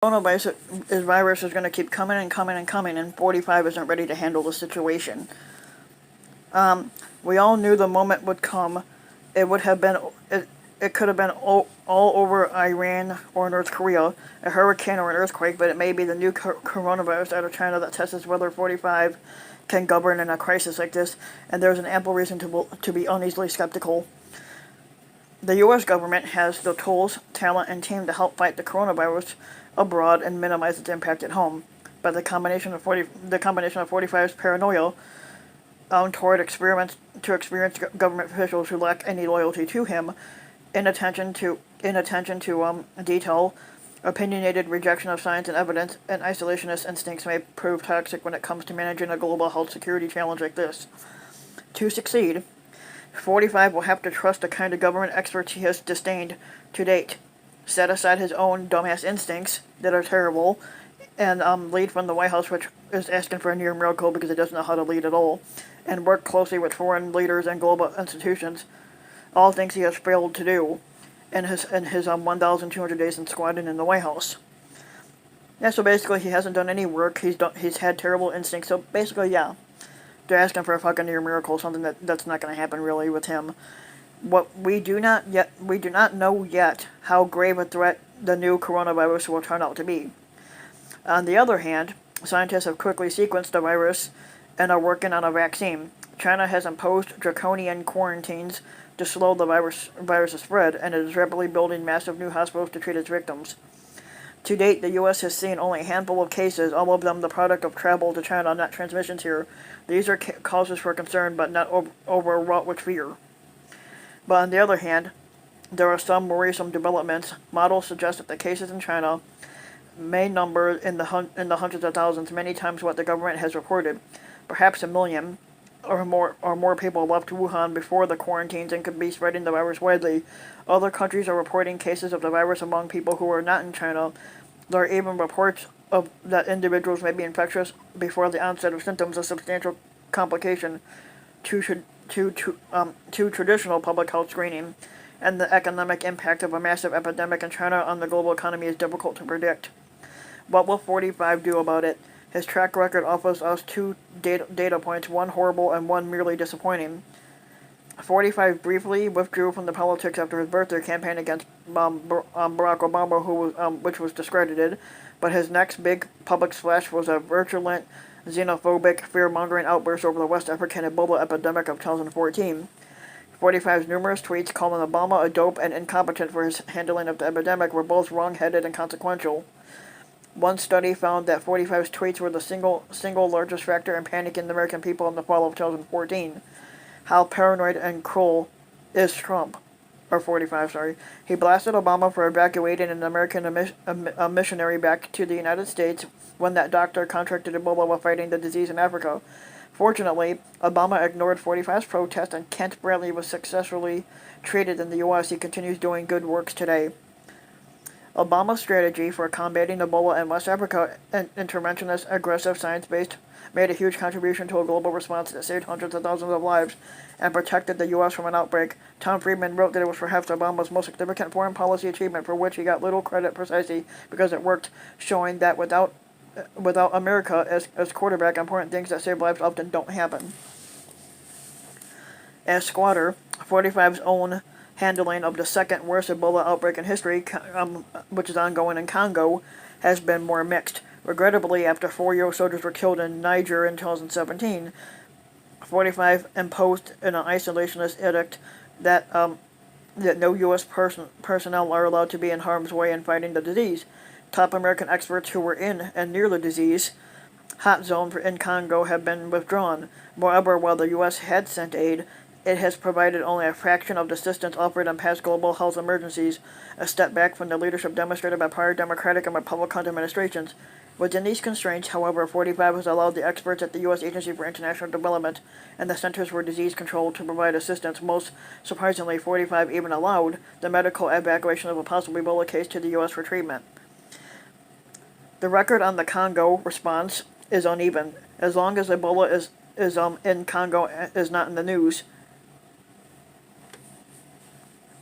Coronavirus is going to keep coming and coming and coming, and 45 isn't ready to handle the situation. We all knew the moment would come. It would have been, it could have been all over Iran or North Korea, a hurricane or an earthquake, but it may be the new coronavirus out of China that tests whether 45 can govern in a crisis like this, and there's an ample reason to be uneasily skeptical. The U.S. government has the tools, talent, and team to help fight the coronavirus abroad and minimize its impact at home. But the combination of 45's paranoia toward experiments to experienced government officials who lack any loyalty to him, inattention to detail, opinionated rejection of science and evidence, and isolationist instincts may prove toxic when it comes to managing a global health security challenge like this. To succeed, 45 will have to trust the kind of government experts he has disdained to date, set aside his own dumbass instincts that are terrible, and lead from the White House, which is asking for a near miracle because it doesn't know how to lead at all, and work closely with foreign leaders and global institutions, all things he has failed to do in his 1,200 days in squatting in the White House. Yeah, so basically he hasn't done any work. He's had terrible instincts. So basically, yeah, they're asking for a fucking near miracle, something that's not going to happen really with him. What we do not know yet how grave a threat the new coronavirus will turn out to be. On the other hand, scientists have quickly sequenced the virus and are working on a vaccine. China has imposed draconian quarantines to slow the virus's spread, and it is rapidly building massive new hospitals to treat its victims. To date, the U.S. has seen only a handful of cases, all of them the product of travel to China, not transmissions here. These are causes for concern, but not overwrought with fear. But on the other hand, there are some worrisome developments. Models suggest that the cases in China may number in the hundreds of thousands, many times what the government has reported. Perhaps 1 million or more people left Wuhan before the quarantines and could be spreading the virus widely. Other countries are reporting cases of the virus among people who are not in China. There are even reports of that individuals may be infectious before the onset of symptoms, a substantial complication to traditional public health screening, and the economic impact of a massive epidemic in China on the global economy is difficult to predict. What will 45 do about it? His track record offers us two data points, one horrible and one merely disappointing. 45 briefly withdrew from the politics after his birthday campaign against Barack Obama, which was discredited, but his next big public splash was a virulent, xenophobic, fear-mongering outburst over the West African Ebola epidemic of 2014. 45's numerous tweets calling Obama a dope and incompetent for his handling of the epidemic were both wrong-headed and consequential. One study found that 45's tweets were the single largest factor in panicking the American people in the fall of 2014. How paranoid and cruel is Trump? Or 45, sorry. He blasted Obama for evacuating an American missionary back to the United States when that doctor contracted Ebola while fighting the disease in Africa. Fortunately, Obama ignored 45's protest and Kent Bradley was successfully treated in the U.S. He continues doing good works today. Obama's strategy for combating Ebola in West Africa, interventionist, aggressive, science-based, made a huge contribution to a global response that saved hundreds of thousands of lives and protected the U.S. from an outbreak. Tom Friedman wrote that it was perhaps Obama's most significant foreign policy achievement, for which he got little credit precisely because it worked, showing that without America as quarterback, important things that save lives often don't happen. As squatter, 45's own handling of the second worst Ebola outbreak in history, which is ongoing in Congo, has been more mixed. Regrettably, after 4 U.S. soldiers were killed in Niger in 2017, 45 imposed an isolationist edict that no U.S. personnel are allowed to be in harm's way in fighting the disease. Top American experts who were in and near the disease hot zone in Congo have been withdrawn. Moreover, while the U.S. had sent aid, it has provided only a fraction of the assistance offered in past global health emergencies, a step back from the leadership demonstrated by prior Democratic and Republican administrations. Within these constraints, however, 45 has allowed the experts at the U.S. Agency for International Development and the Centers for Disease Control to provide assistance. Most surprisingly, 45 even allowed the medical evacuation of a possible Ebola case to the U.S. for treatment. The record on the Congo response is uneven. As long as Ebola is in Congo is not in the news,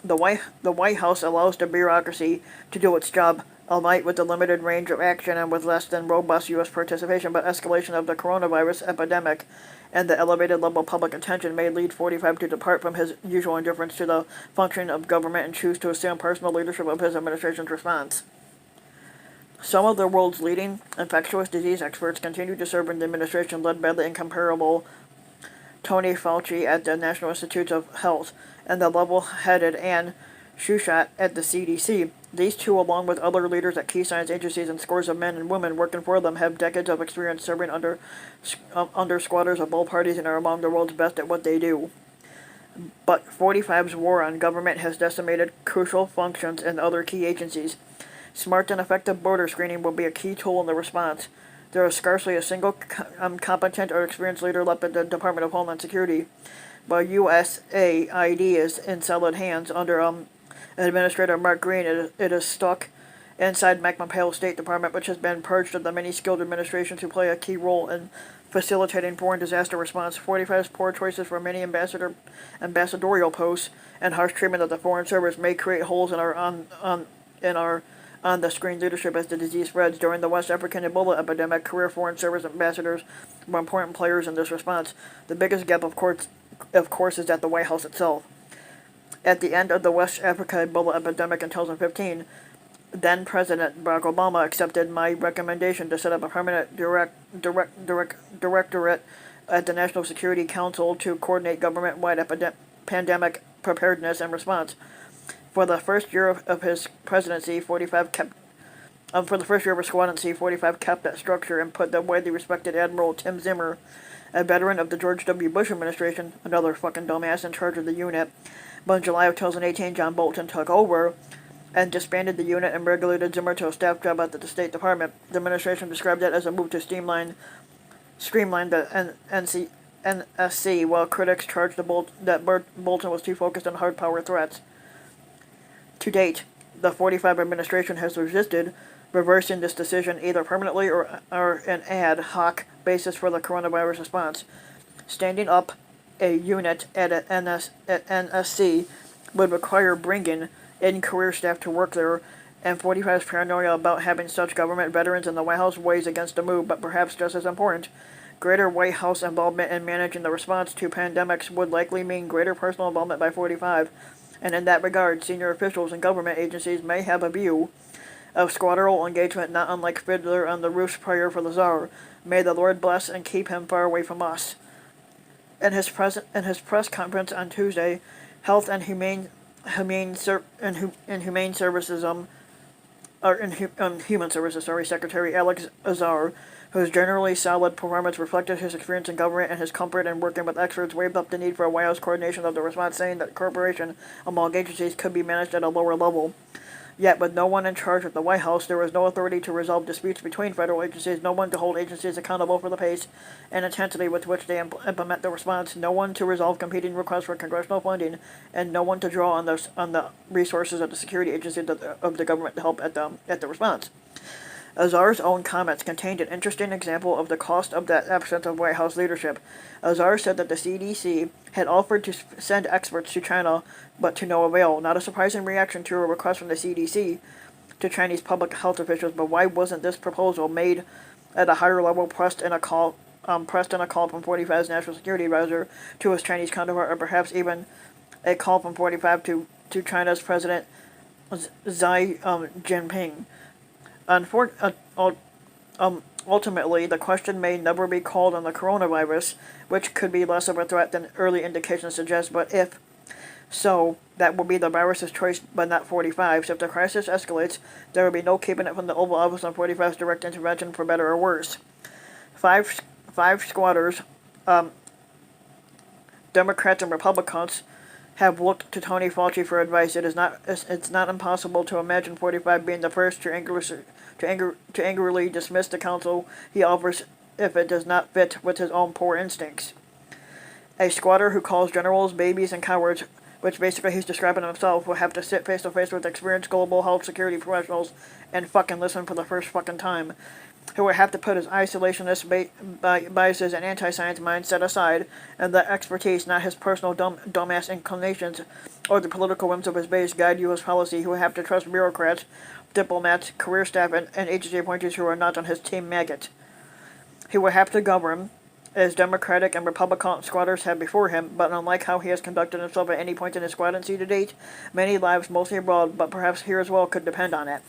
the White House allows the bureaucracy to do its job alight with the limited range of action and with less than robust U.S. participation, but escalation of the coronavirus epidemic and the elevated level of public attention may lead 45 to depart from his usual indifference to the functioning of government and choose to assume personal leadership of his administration's response. Some of the world's leading infectious disease experts continue to serve in the administration led by the incomparable Tony Fauci at the National Institutes of Health and the level-headed Anne Shushat at the CDC. These two, along with other leaders at key science agencies and scores of men and women working for them, have decades of experience serving under squatters of all parties and are among the world's best at what they do. But 45's war on government has decimated crucial functions in other key agencies. Smart and effective border screening will be a key tool in the response. There is scarcely a single competent or experienced leader left at the Department of Homeland Security, but USAID is in solid hands under Administrator Mark Green. It is stuck inside McMahon State Department, which has been purged of the many skilled administrations who play a key role in facilitating foreign disaster response. 45's poor choices for many ambassadorial posts and harsh treatment of the Foreign Service may create holes in our on-the-screen leadership as the disease spreads. During the West African Ebola epidemic, career Foreign Service ambassadors were important players in this response. The biggest gap, of course, is at the White House itself. At the end of the West Africa Ebola epidemic in 2015, then-President Barack Obama accepted my recommendation to set up a permanent directorate at the National Security Council to coordinate government-wide pandemic preparedness and response. For the first year of his presidency, 45 kept that structure and put the widely respected Admiral Tim Zimmer, a veteran of the George W. Bush administration, another fucking dumbass, in charge of the unit. But in July of 2018, John Bolton took over and disbanded the unit and regulated Zimmer to a staff job at the State Department. The administration described it as a move to streamline the NSC, while critics charged that Bolton was too focused on hard power threats. To date, the 45 administration has resisted reversing this decision either permanently or an ad hoc basis for the coronavirus response. Standing up a unit at NSC would require bringing in career staff to work there, and 45's paranoia about having such government veterans in the White House weighs against the move, but perhaps just as important, greater White House involvement in managing the response to pandemics would likely mean greater personal involvement by 45, and in that regard, senior officials in government agencies may have a view of squadral engagement not unlike Fiddler on the Roof's prayer for the Tsar. May the Lord bless and keep him far away from us. In his press conference on Tuesday, Health and Human Services Secretary Alex Azar, whose generally solid performance reflected his experience in government and his comfort in working with experts, waved up the need for a White House coordination of the response, saying that cooperation among agencies could be managed at a lower level. Yet, with no one in charge at the White House, there was no authority to resolve disputes between federal agencies, no one to hold agencies accountable for the pace and intensity with which they implement the response, no one to resolve competing requests for congressional funding, and no one to draw on the resources of the security agencies of the government to help at the response. Azar's own comments contained an interesting example of the cost of that absence of White House leadership. Azar said that the CDC had offered to send experts to China, but to no avail. Not a surprising reaction to a request from the CDC to Chinese public health officials, but why wasn't this proposal made at a higher level, pressed in a call from 45's national security advisor to his Chinese counterpart, or perhaps even a call from 45 to China's President Xi Jinping? Ultimately, the question may never be called on the coronavirus, which could be less of a threat than early indications suggest, but if so, that will be the virus's choice, but not 45's. If the crisis escalates, there will be no keeping it from the Oval Office on 45's direct intervention, for better or worse. Five squatters, Democrats and Republicans, have looked to Tony Fauci for advice. It's not impossible to imagine 45 being the first to angrily dismiss the counsel he offers if it does not fit with his own poor instincts. A squatter who calls generals babies and cowards, which basically he's describing himself, will have to sit face to face with experienced global health security professionals and fucking listen for the first fucking time. Who would have to put his isolationist biases and anti-science mindset aside, and let expertise, not his personal dumbass inclinations or the political whims of his base, guide U.S. policy. Who would have to trust bureaucrats diplomats, career staff, and agency appointees who are not on his team maggot. He will have to govern, as Democratic and Republican squatters have before him, but unlike how he has conducted himself at any point in his squattancy to date, many lives, mostly abroad, but perhaps here as well, could depend on it.